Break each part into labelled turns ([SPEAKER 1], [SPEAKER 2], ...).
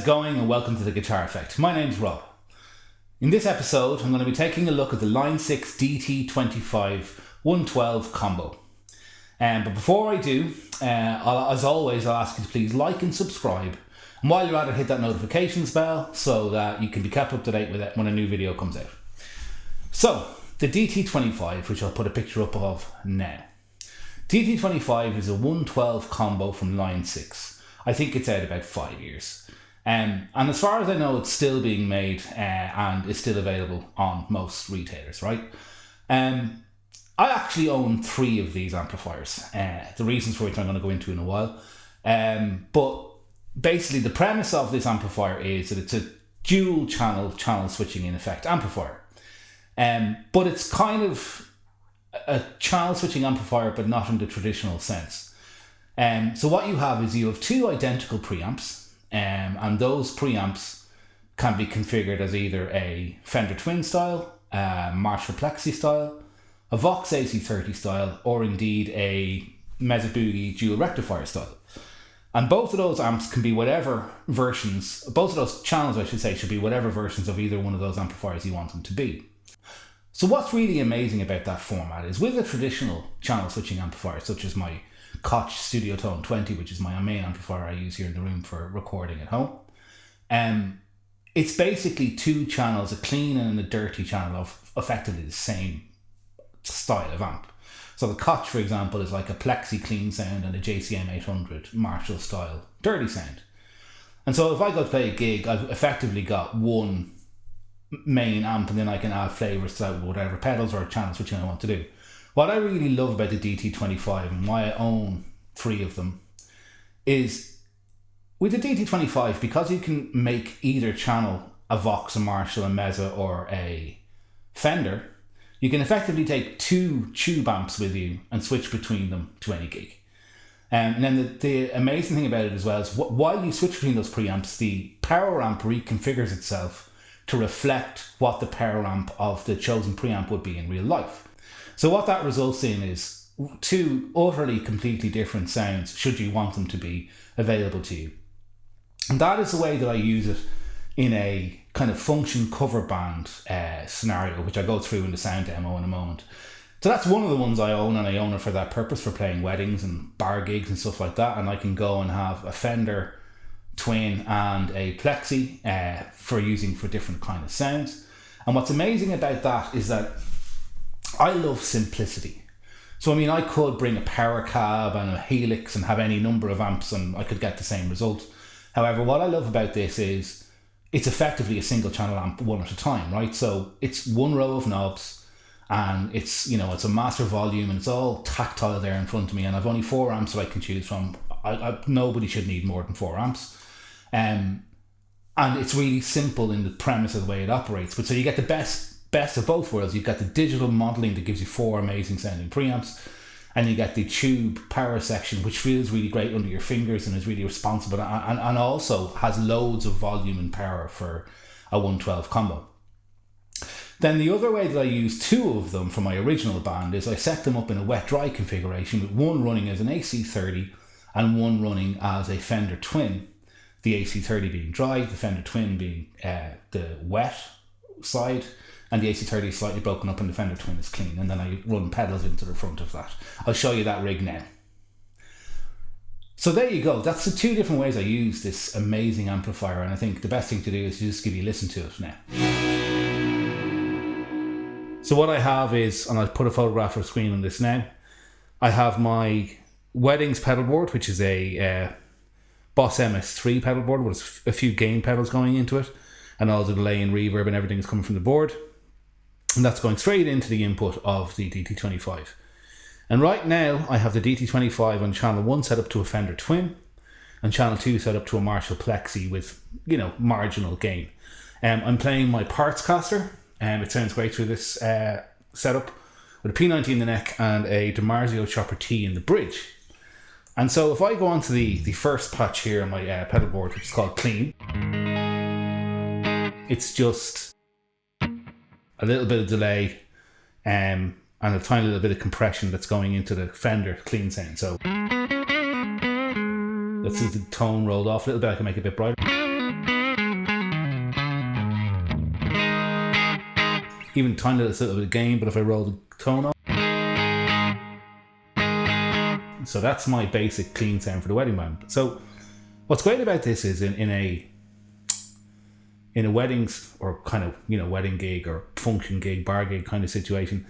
[SPEAKER 1] it going, and welcome to The Guitar Effect. My name's Rob. In this episode, I'm going to be taking a look at the Line 6 DT25 112 combo. But before I do, as always, I'll ask you to please like and subscribe. And while you're at it, hit that notifications bell so that you can be kept up to date with it when a new video comes out. So, the DT25, which I'll put a picture up of now. DT25 is a 112 combo from Line 6. I think it's out about 5 years. And as far as I know, it's still being made and is still available on most retailers, right? I actually own 3 of these amplifiers. The reasons for which I'm going to go into in a while. But basically, the premise of this amplifier is that it's a dual channel switching in effect amplifier. But it's kind of a channel switching amplifier, but not in the traditional sense. So what you have 2 identical preamps, and those preamps can be configured as either a Fender Twin style, a Marshall Plexi style, a Vox AC30 style, or indeed a Mesa Boogie dual rectifier style. And both of those amps can be whatever versions, both of those channels I should say, should be whatever versions of either one of those amplifiers you want them to be. So what's really amazing about that format is with a traditional channel switching amplifier, such as my Koch Studio Tone 20, which is my main amplifier I use here in the room for recording at home. It's basically 2 channels, a clean and a dirty channel of effectively the same style of amp. So the Koch, for example, is like a Plexi clean sound and a JCM 800 Marshall style dirty sound. And so if I go to play a gig, I've effectively got one main amp and then I can add flavors to whatever pedals or channel switching I want to do. What I really love about the DT25 and why I own 3 of them is with the DT25, because you can make either channel a Vox, a Marshall, a Mesa, or a Fender, you can effectively take 2 tube amps with you and switch between them to any gig. And then the amazing thing about it as well is while you switch between those preamps, the power amp reconfigures itself to reflect what the power amp of the chosen preamp would be in real life. So what that results in is 2 utterly completely different sounds, should you want them to be available to you. And that is the way that I use it in a kind of function cover band scenario, which I go through in the sound demo in a moment. So that's one of the ones I own, and I own it for that purpose, for playing weddings and bar gigs and stuff like that. And I can go and have a Fender Twin and a Plexi for using for different kind of sounds. And what's amazing about that is that I love simplicity. So I mean, I could bring a power cab and a helix and have any number of amps and I could get the same result. However, what I love about this is it's effectively a single channel amp one at a time, right? So it's 1 row of knobs and it's a master volume and it's all tactile there in front of me, and I've only 4 amps that I can choose from. Nobody should need more than 4 amps. And it's really simple in the premise of the way it operates. But so you get the best of both worlds. You've got the digital modeling that gives you 4 amazing sounding preamps, and you get the tube power section, which feels really great under your fingers and is really responsible and also has loads of volume and power for a 112 combo. Then the other way that I use 2 of them for my original band is I set them up in a wet-dry configuration, with 1 running as an AC30 and 1 running as a Fender Twin. The AC30 being dry, the Fender Twin being the wet side, and the AC30 is slightly broken up and the Fender Twin is clean. And then I run pedals into the front of that. I'll show you that rig now. So there you go. That's the 2 different ways I use this amazing amplifier. And I think the best thing to do is to just give you a listen to it now. So what I have is, and I'll put a photograph of the screen on this now. I have my Weddings pedalboard, which is a Boss MS3 pedalboard with a few gain pedals going into it. And all the delay and reverb and everything is coming from the board. And that's going straight into the input of the DT25. And right now I have the DT25 on channel 1 set up to a Fender Twin and channel 2 set up to a Marshall Plexi with, marginal gain. I'm playing my parts caster, and it sounds great through this setup, with a P90 in the neck and a DiMarzio Chopper T in the bridge. And so if I go on to the first patch here on my pedalboard, which is called Clean, it's just a little bit of delay and a tiny little bit of compression that's going into the Fender clean sound. So let's see the tone rolled off a little bit. I can make it a bit brighter. even tiny little bit of gain, but if I roll the tone up. So that's my basic clean sound for the wedding band. So what's great about this is in a weddings or kind of, you know, wedding gig or function gig, bar gig kind of situation,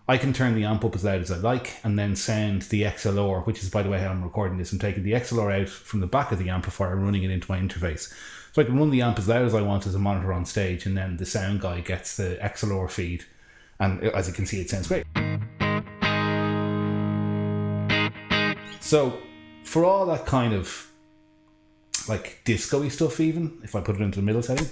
[SPEAKER 1] I can turn the amp up as loud as I like and then send the XLR, which is, by the way, how I'm recording this. I'm taking the XLR out from the back of the amplifier and running it into my interface. So I can run the amp as loud as I want as a monitor on stage, and then the sound guy gets the XLR feed, and as you can see, it sounds great. So for all that kind of like disco-y stuff, even if I put it into the middle setting,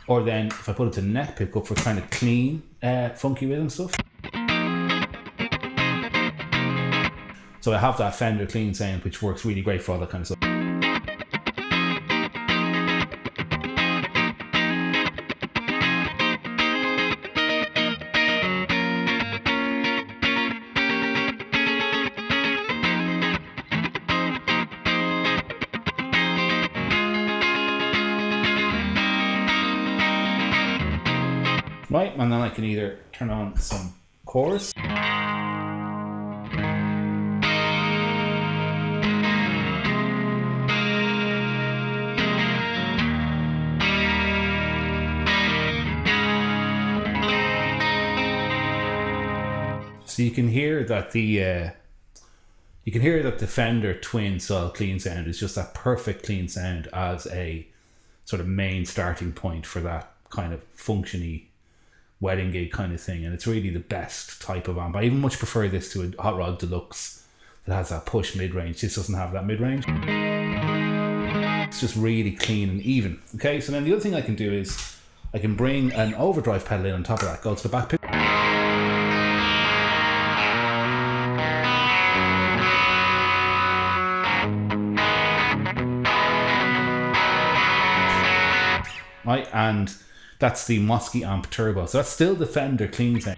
[SPEAKER 1] or then if I put it to neck pickup for kind of clean, funky rhythm stuff. So I have that Fender clean sound, which works really great for all that kind of stuff. Right, and then I can either turn on some chorus, so you can hear that the Fender twin style clean sound is just that perfect clean sound as a sort of main starting point for that kind of functiony wedding gig kind of thing, and it's really the best type of amp. I even much prefer this to a Hot Rod Deluxe that has that push mid-range. This doesn't have that mid-range. It's just really clean and even. Okay, so then the other thing I can do is I can bring an overdrive pedal in on top of that, go to the back pick. Right, and that's the Mosky Amp Turbo. So that's still the Fender clean sound.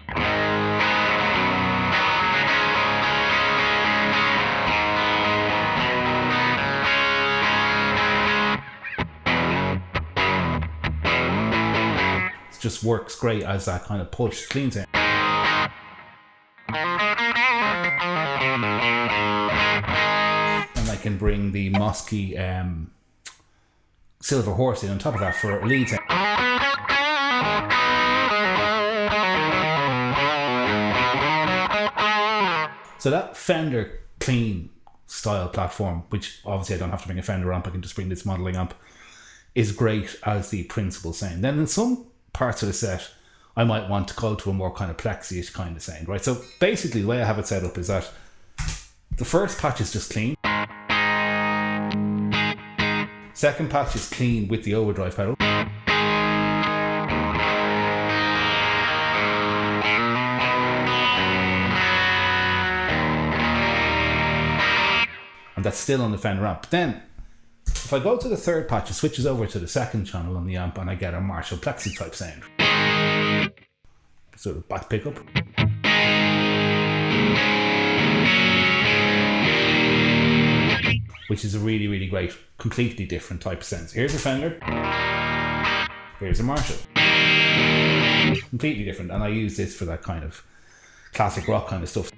[SPEAKER 1] It just works great as that kind of push clean sound. And I can bring the Mosky Silver Horse in on top of that for a lead sound. So that Fender clean style platform, which obviously I don't have to bring a Fender amp, I can just bring this modeling amp, is great as the principal sound. Then in some parts of the set, I might want to go to a more kind of plexi-ish kind of sound, right? So basically the way I have it set up is that the first patch is just clean. Second patch is clean with the overdrive pedal. And that's still on the Fender amp. But then, if I go to the third patch, it switches over to the second channel on the amp and I get a Marshall Plexi type sound. Sort of back pickup. Which is a really, really great, completely different type of sound. So here's a Fender. Here's a Marshall. Completely different. And I use this for that kind of classic rock kind of stuff.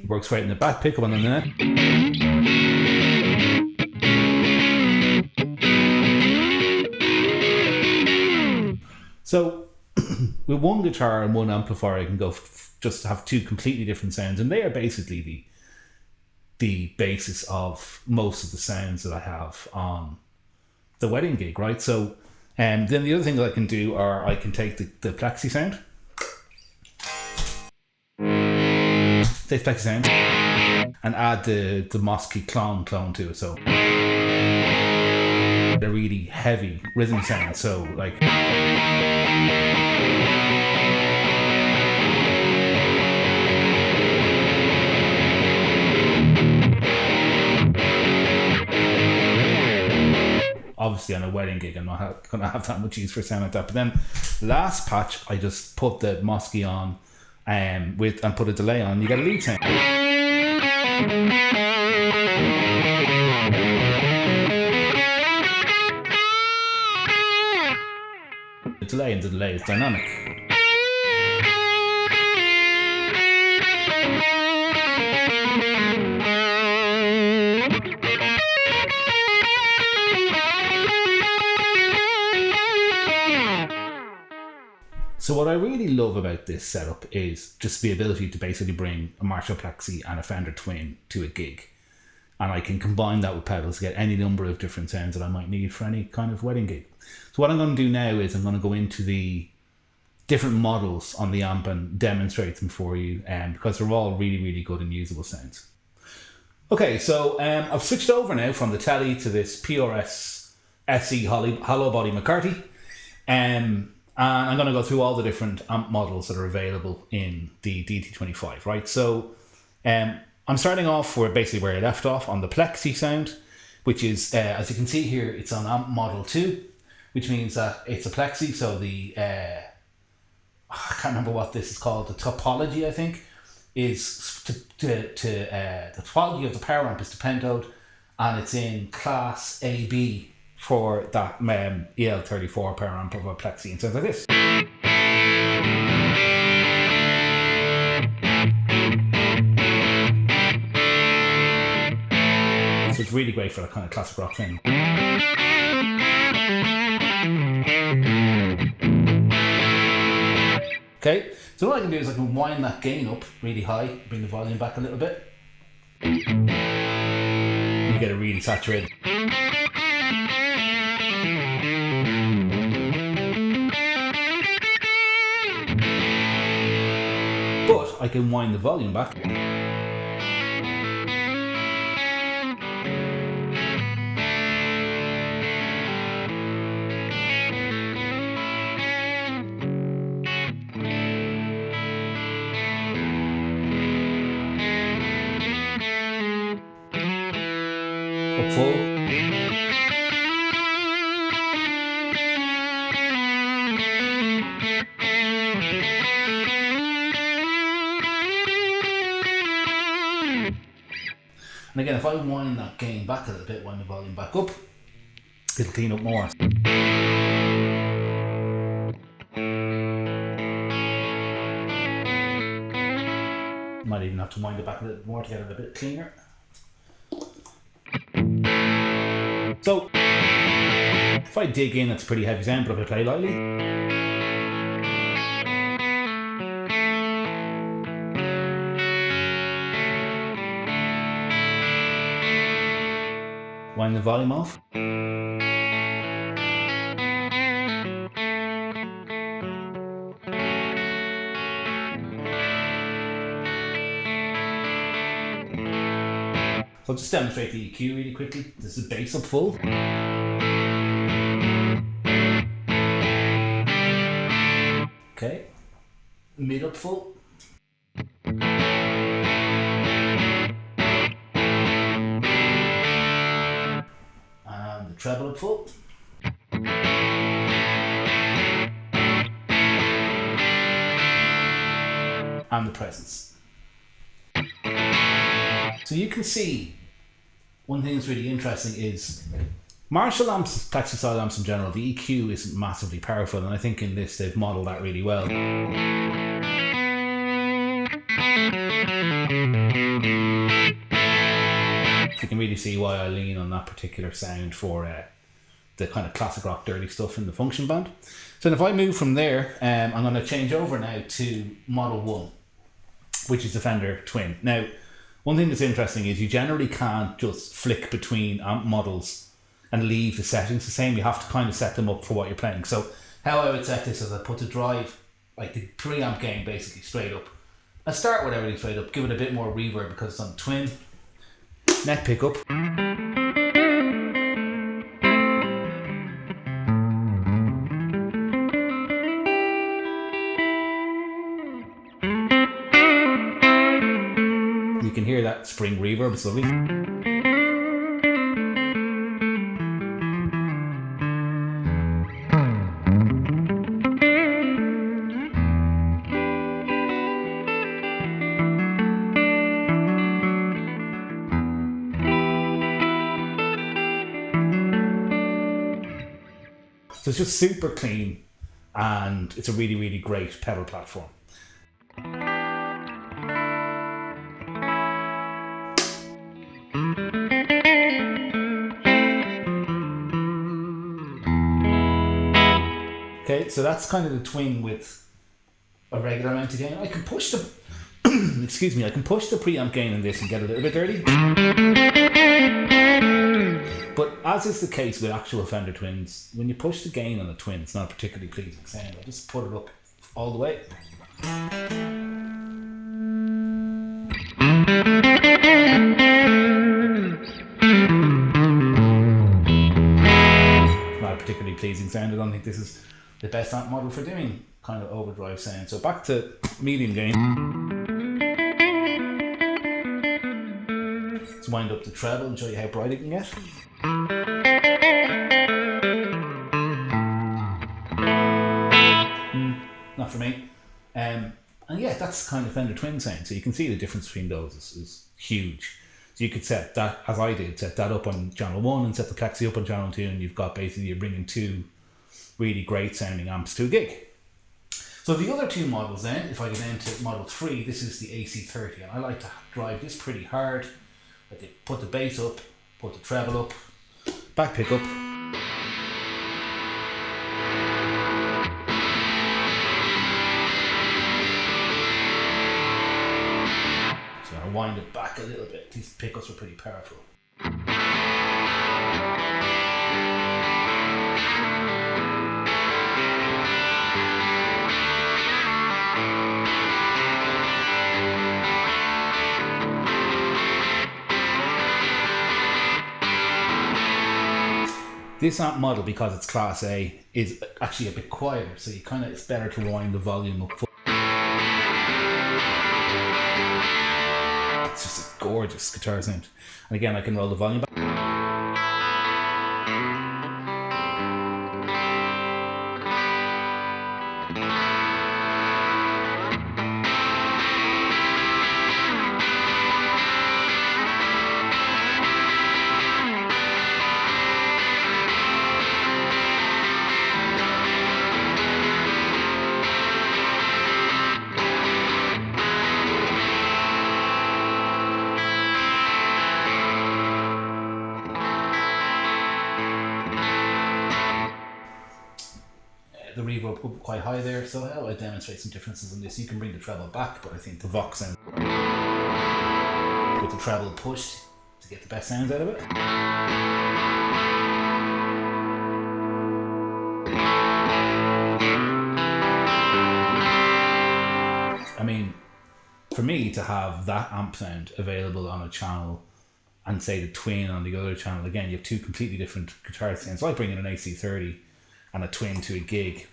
[SPEAKER 1] Works right in the back pickup and on the neck. So with one guitar and one amplifier, I can go just have two completely different sounds, and they are basically the basis of most of the sounds that I have on the wedding gig, right? So then the other thing that I can do are I can take the plexi sound this plexi sound, and add the Mosky clone to it. So a really heavy rhythm sound. So like. Obviously on a wedding gig I'm not going to have that much use for sound like that, but then last patch I just put the Mosky on and put a delay on, you get a lead sound. The delay is dynamic. So what I really love about this setup is just the ability to basically bring a Marshall Plexi and a Fender Twin to a gig. And I can combine that with pedals to get any number of different sounds that I might need for any kind of wedding gig. So what I'm going to do now is I'm going to go into the different models on the amp and demonstrate them for you, because they're all really, really good and usable sounds. Okay, so I've switched over now from the Telly to this PRS SE hollow body McCarthy. And I'm going to go through all the different amp models that are available in the DT25, right? So I'm starting off where I left off on the Plexi sound, which is, as you can see here, it's on amp model 2, which means that it's a Plexi. So the, I can't remember what this is called, the topology, I think, is the topology of the power amp is to pentode, and it's in class AB for that EL34 power amp of a Plexi, and sounds like this. So it's really great for that kind of classic rock thing. Okay, so what I can do is I can wind that gain up really high, bring the volume back a little bit. You get a really saturated. But I can wind the volume back. Up full. And again, if I wind that gain back a little bit, wind the volume back up, it'll clean up more. Might even have to wind it back a little more to get it a bit cleaner. So, if I dig in, it's a pretty heavy sound, but if I play lightly, wind the volume off. So I'll just demonstrate the EQ really quickly. This is bass up full. Okay, mid up full. Treble up full. And the presence. So you can see one thing that's really interesting is Marshall amps, Plexi style amps in general, the EQ isn't massively powerful, and I think in this they've modelled that really well. You can really see why I lean on that particular sound for the kind of classic rock dirty stuff in the function band. So if I move from there, I'm going to change over now to Model 1, which is the Fender Twin. Now, one thing that's interesting is you generally can't just flick between amp models and leave the settings the same. You have to kind of set them up for what you're playing. So how I would set this is I put the drive, like the preamp gain basically straight up, I'll start with everything straight up, give it a bit more reverb because it's on twin. Neck pickup. You can hear that spring reverb, it's lovely. So it's just super clean and it's a really, really great pedal platform. Okay, so that's kind of the twin with a regular amount of gain. I can push the excuse me, I can push the preamp gain in this and get a little bit dirty. But as is the case with actual Fender twins, when you push the gain on a twin, it's not a particularly pleasing sound. I'll just put it up all the way. It's not a particularly pleasing sound. I don't think this is the best amp model for doing kind of overdrive sound. So back to medium gain. Let's wind up the treble and show you how bright it can get. Not for me. And yeah, that's kind of Fender twin sound. So you can see the difference between those is huge. So you could set that, as I did, set that up on channel 1 and set the Caxi up on channel 2, and you've got basically, you're bringing two really great sounding amps to a gig. So the other two models then, if I go down to model 3, this is the AC30, and I like to drive this pretty hard. I put the bass up, put the treble up, back pickup. So I wind it back a little bit. These pickups are pretty powerful. This amp model, because it's Class A, is actually a bit quieter, so you kind of, it's better to wind the volume up. It's just a gorgeous guitar sound. And again, I can roll the volume back. The reverb up quite high there, so I'll demonstrate some differences in this. You can bring the treble back, but I think the Vox sound with the treble pushed to get the best sounds out of it. I mean, for me to have that amp sound available on a channel and say the twin on the other channel, again, you have two completely different guitar sounds. So I bring in an AC30 and a twin to a gig.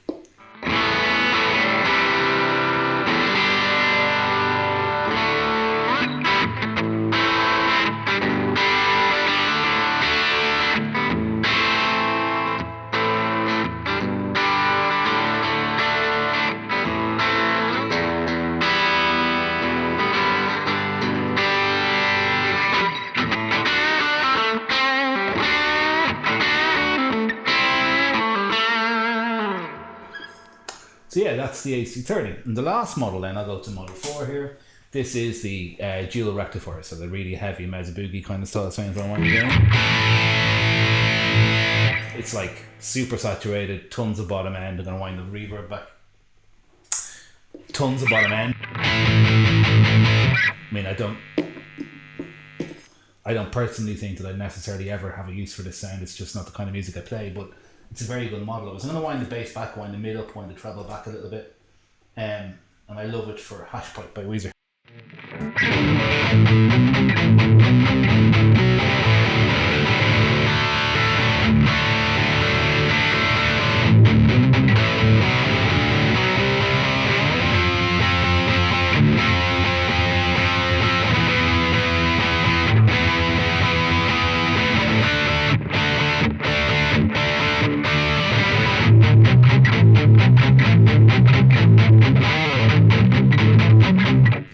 [SPEAKER 1] So yeah, that's the AC30. And the last model then, I'll go to model 4 here. This is the dual rectifier, so the really heavy Mezza Boogie kind of style sounds I want to do. It's like super saturated, tons of bottom end. I'm going to wind the reverb back. Tons of bottom end. I mean, I don't personally think that I necessarily ever have a use for this sound. It's just not the kind of music I play, but it's a very good model. I was going to wind the bass back, wind the mid up, wind the treble back a little bit. And I love it for Hash Pipe by Weezer.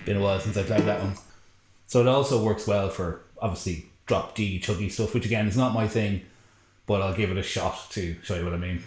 [SPEAKER 1] Been a while since I played that one. So it also works well for obviously drop D, chuggy stuff, which again is not my thing, but I'll give it a shot to show you what I mean.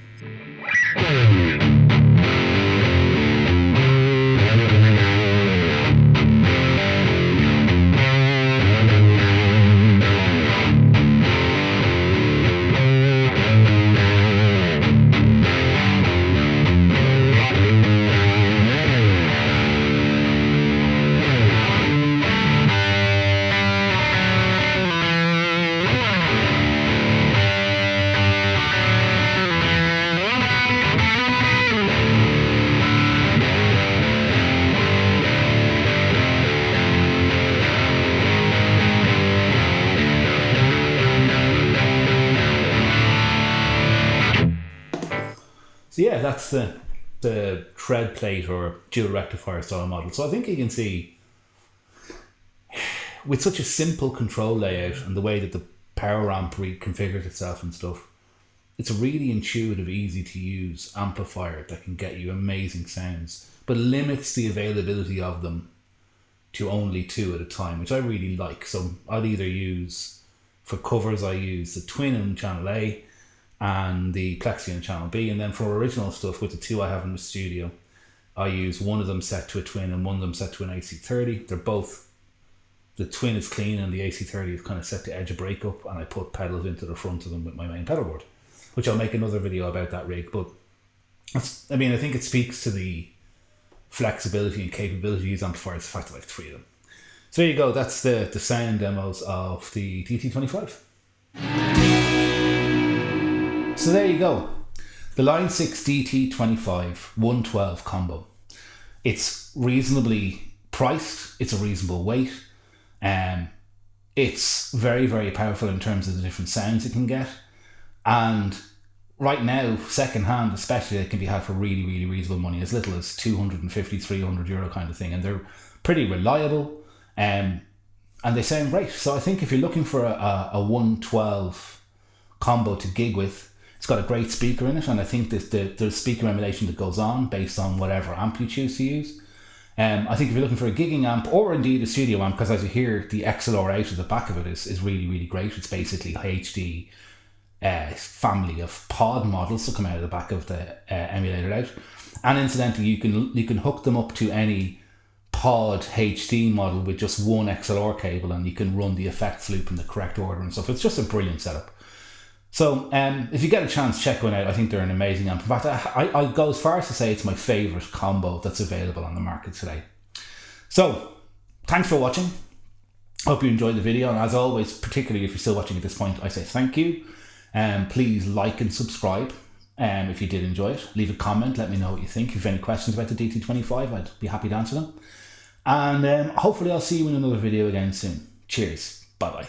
[SPEAKER 1] So yeah, that's the tread plate or dual rectifier style model. So I think you can see with such a simple control layout and the way that the power amp reconfigures itself and stuff, it's a really intuitive, easy to use amplifier that can get you amazing sounds, but limits the availability of them to only 2 at a time, which I really like. So I'll either use, for covers, I use the twin in channel A and the plexi in channel B, and then for original stuff with the 2 I have in the studio, I use one of them set to a twin and one of them set to an AC30. They're both, the twin is clean and the AC30 is kind of set to edge of breakup, and I put pedals into the front of them with my main pedal board, which I'll make another video about that rig. But I mean, I think it speaks to the flexibility and capability of these amplifiers, the fact that I have 3 of them. So there you go, that's the sound demos of the DT25. So there you go, the Line 6 DT25 112 combo. It's reasonably priced, it's a reasonable weight, it's very, very powerful in terms of the different sounds it can get, and right now, second hand especially, it can be had for really, really reasonable money, as little as 250, 300 euro kind of thing, and they're pretty reliable, and they sound great. So I think if you're looking for a 112 combo to gig with, it's got a great speaker in it, and I think that there's speaker emulation that goes on based on whatever amp you choose to use. I think if you're looking for a gigging amp, or indeed a studio amp, because as you hear, the XLR out of the back of it is really, really great. It's basically HD family of pod models that come out of the back of the emulator out. And incidentally, you can hook them up to any pod HD model with just one XLR cable, and you can run the effects loop in the correct order and stuff. It's just a brilliant setup. So if you get a chance, check one out. I think they're an amazing amp. In fact, I'll go as far as to say it's my favourite combo that's available on the market today. So thanks for watching. Hope you enjoyed the video. And as always, particularly if you're still watching at this point, I say thank you. Please like and subscribe if you did enjoy it. Leave a comment. Let me know what you think. If you have any questions about the DT25, I'd be happy to answer them. And hopefully I'll see you in another video again soon. Cheers. Bye-bye.